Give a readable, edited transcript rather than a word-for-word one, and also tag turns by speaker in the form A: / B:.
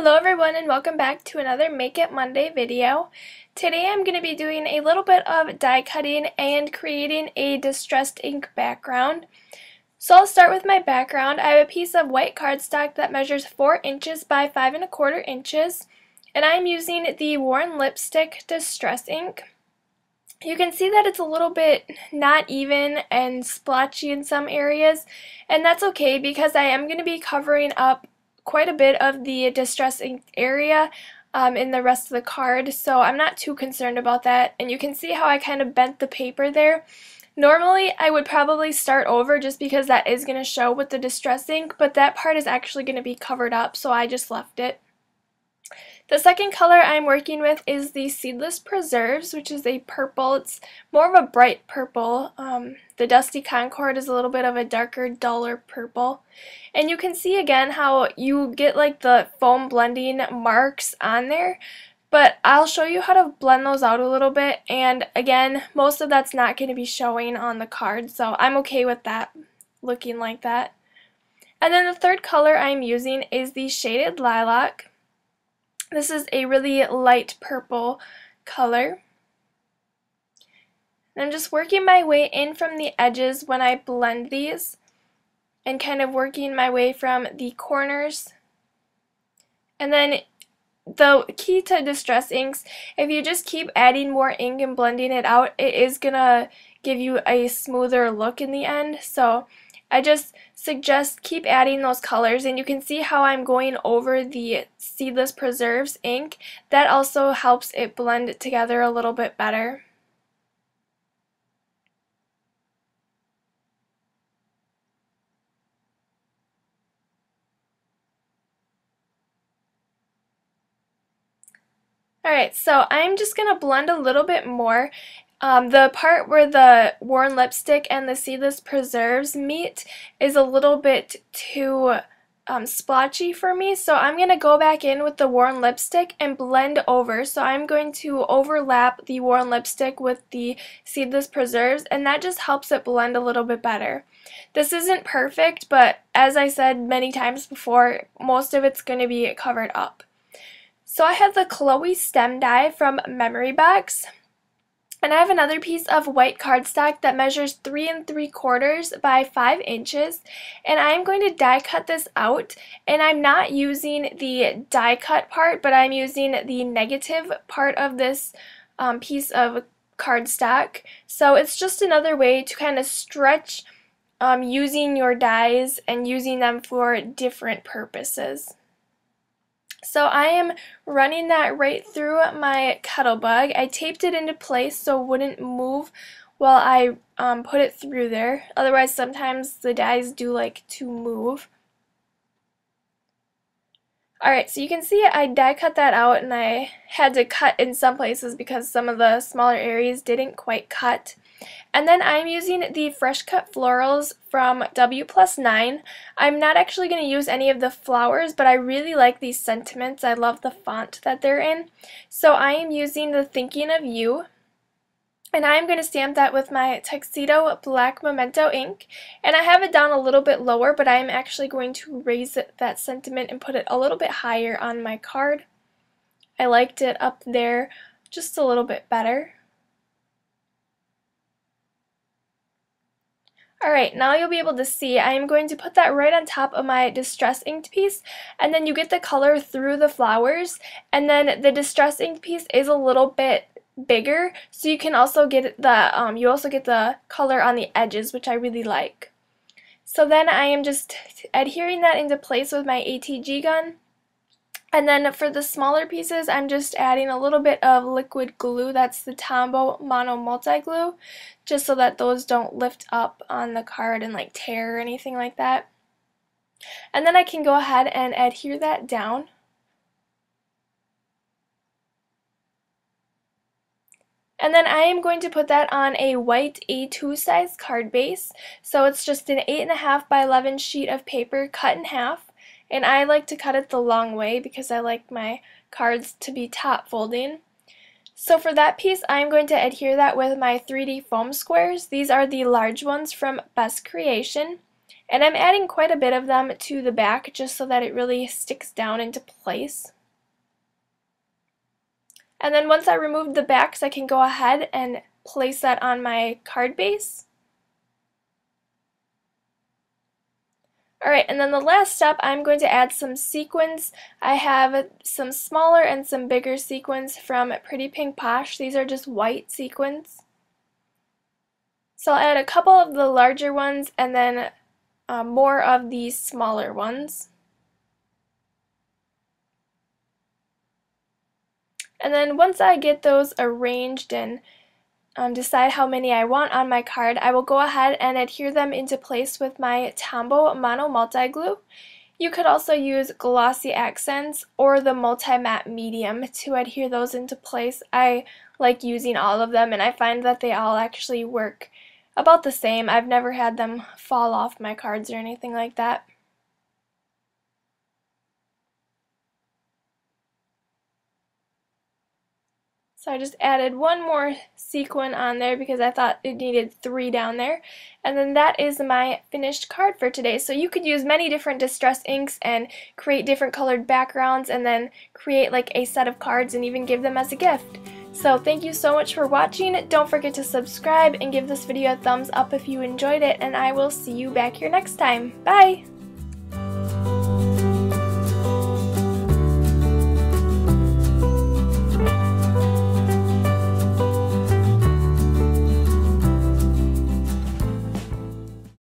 A: Hello everyone and welcome back to another Make It Monday video. Today I'm going to be doing a little bit of die cutting and creating a distressed ink background. So I'll start with my background. I have a piece of white cardstock that measures 4 inches by 5¼ inches, and I'm using the Worn Lipstick Distress Ink. You can see that it's a little bit not even and splotchy in some areas, and that's okay because I am going to be covering up quite a bit of the distress ink area in the rest of the card, so I'm not too concerned about that. And you can see how I kind of bent the paper there. Normally I would probably start over just because that is going to show with the distress ink, but that part is actually going to be covered up, so I just left it. The second color I'm working with is the Seedless Preserves, which is a purple. It's more of a bright purple. The Dusty Concord is a little bit of a darker, duller purple. And you can see again how you get like the foam blending marks on there, but I'll show you how to blend those out a little bit, and again, most of that's not going to be showing on the card, so I'm okay with that looking like that. And then the third color I'm using is the Shaded Lilac. This is a really light purple color. And I'm just working my way in from the edges when I blend these, and kind of working my way from the corners. And then the key to distress inks, if you just keep adding more ink and blending it out, it is gonna give you a smoother look in the end. So I just suggest keep adding those colors, and you can see how I'm going over the Seedless Preserves ink. That also helps it blend together a little bit better. Alright, so I'm just going to blend a little bit more. The part where the Worn Lipstick and the Seedless Preserves meet is a little bit too splotchy for me, so I'm going to go back in with the Worn Lipstick and blend over. So I'm going to overlap the Worn Lipstick with the Seedless Preserves, and that just helps it blend a little bit better. This isn't perfect, but as I said many times before, most of it's going to be covered up. So I have the Chloe stem die from Memory Box, and I have another piece of white cardstock that measures 3 3/4 by 5 inches, and I'm going to die cut this out, and I'm not using the die cut part, but I'm using the negative part of this piece of cardstock. So it's just another way to kind of stretch using your dies and using them for different purposes. So I am running that right through my Kettlebug. I taped it into place so it wouldn't move while I put it through there. Otherwise, sometimes the dies do like to move. Alright, so you can see I die cut that out, and I had to cut in some places because some of the smaller areas didn't quite cut. And then I'm using the Fresh Cut Florals from W+9. I'm not actually going to use any of the flowers, but I really like these sentiments. I love the font that they're in. So I am using the Thinking of You, and I'm going to stamp that with my Tuxedo Black Memento ink. And I have it down a little bit lower, but I'm actually going to raise that sentiment and put it a little bit higher on my card. I liked it up there just a little bit better. Alright, now you'll be able to see I am going to put that right on top of my distress inked piece, and then you get the color through the flowers, and then the distress inked piece is a little bit bigger, so you can also get the color on the edges, which I really like. So then I am just adhering that into place with my ATG gun. And then for the smaller pieces, I'm just adding a little bit of liquid glue. That's the Tombow Mono Multi Glue, just so that those don't lift up on the card and like tear or anything like that. And then I can go ahead and adhere that down. And then I am going to put that on a white A2 size card base. So it's just an 8.5 by 11 sheet of paper cut in half. And I like to cut it the long way because I like my cards to be top folding. So for that piece, I'm going to adhere that with my 3D foam squares. These are the large ones from Best Creation. And I'm adding quite a bit of them to the back just so that it really sticks down into place. And then once I remove the backs, I can go ahead and place that on my card base. Alright, and then the last step, I'm going to add some sequins. I have some smaller and some bigger sequins from Pretty Pink Posh. These are just white sequins. So I'll add a couple of the larger ones and then more of these smaller ones. And then once I get those arranged and decide how many I want on my card, I will go ahead and adhere them into place with my Tombow Mono Multi Glue. You could also use glossy accents or the multi-matte medium to adhere those into place. I like using all of them, and I find that they all actually work about the same. I've never had them fall off my cards or anything like that. So I just added one more sequin on there because I thought it needed 3 down there. And then that is my finished card for today. So you could use many different distress inks and create different colored backgrounds and then create like a set of cards and even give them as a gift. So thank you so much for watching. Don't forget to subscribe and give this video a thumbs up if you enjoyed it, and I will see you back here next time. Bye!